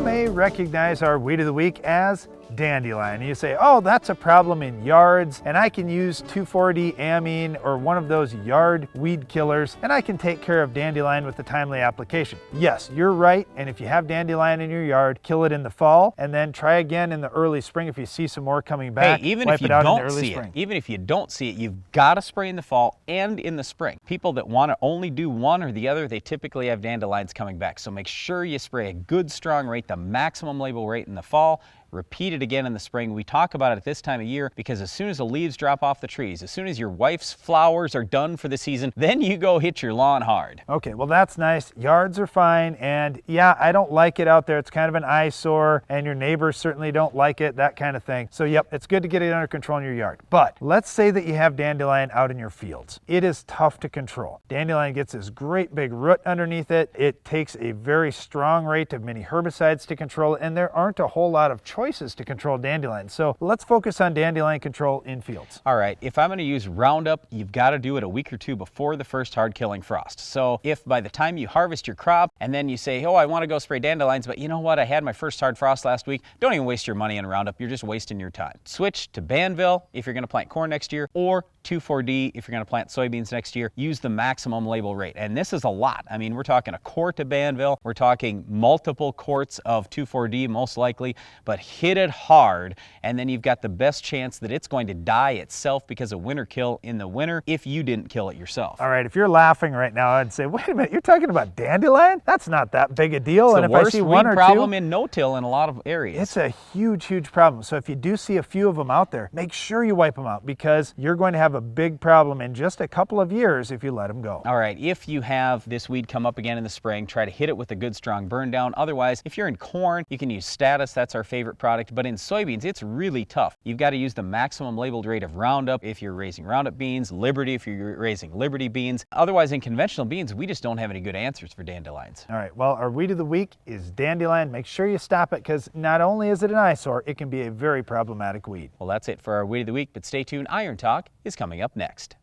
may recognize our weed of the week as dandelion. You say, oh, that's a problem in yards, and I can use 2,4-D amine or one of those yard weed killers, and I can take care of dandelion with a timely application. Yes, you're right, and if you have dandelion in your yard, kill it in the fall, and then try again in the early spring if you see some more coming back. Hey, even wipe if you it out in the don't early see spring. it, even if you don't see it, you've got to spray in the fall and in the spring. People that want to only do one or the other, they typically have dandelions coming back. So make sure you spray a good strong rate, the maximum label rate in the fall. Repeat it again in the spring. We talk about it at this time of year because as soon as the leaves drop off the trees, as soon as your wife's flowers are done for the season, then you go hit your lawn hard. Okay, well that's nice. Yards are fine, and yeah, I don't like it out there. It's kind of an eyesore, and your neighbors certainly don't like it, that kind of thing. So yep, it's good to get it under control in your yard. But let's say that you have dandelion out in your fields. It is tough to control. Dandelion gets this great big root underneath it. It takes a very strong rate of many herbicides to control it, and there aren't a whole lot of choices to control dandelion. So let's focus on dandelion control in fields. All right, if I'm going to use Roundup, you've got to do it a week or two before the first hard killing frost. So if by the time you harvest your crop and then you say, oh, I want to go spray dandelions, but you know what, I had my first hard frost last week, don't even waste your money on Roundup. You're just wasting your time. Switch to Banville if you're going to plant corn next year, or 2,4-D if you're going to plant soybeans next year. Use the maximum label rate, and this is a lot. I mean, we're talking a quart of Banville, we're talking multiple quarts of 2,4-D most likely, but hit it hard, and then you've got the best chance that it's going to die itself because of winter kill in the winter if you didn't kill it yourself. All right, if you're laughing right now, I'd say, wait a minute, you're talking about dandelion? That's not that big a deal. It's and the if worst I see one weed or problem two, in no-till in a lot of areas. it's a huge, huge problem. So if you do see a few of them out there, make sure you wipe them out because you're going to have a big problem in just a couple of years if you let them go. All right, if you have this weed come up again in the spring, try to hit it with a good strong burn down. Otherwise, if you're in corn, you can use Status, that's our favorite product, but in soybeans, it's really tough. You've got to use the maximum labeled rate of Roundup if you're raising Roundup beans, Liberty if you're raising Liberty beans. Otherwise, in conventional beans, we just don't have any good answers for dandelions. All right, well, our weed of the week is dandelion. Make sure you stop it because not only is it an eyesore, it can be a very problematic weed. Well, that's it for our weed of the week, but stay tuned. Iron Talk is coming up next.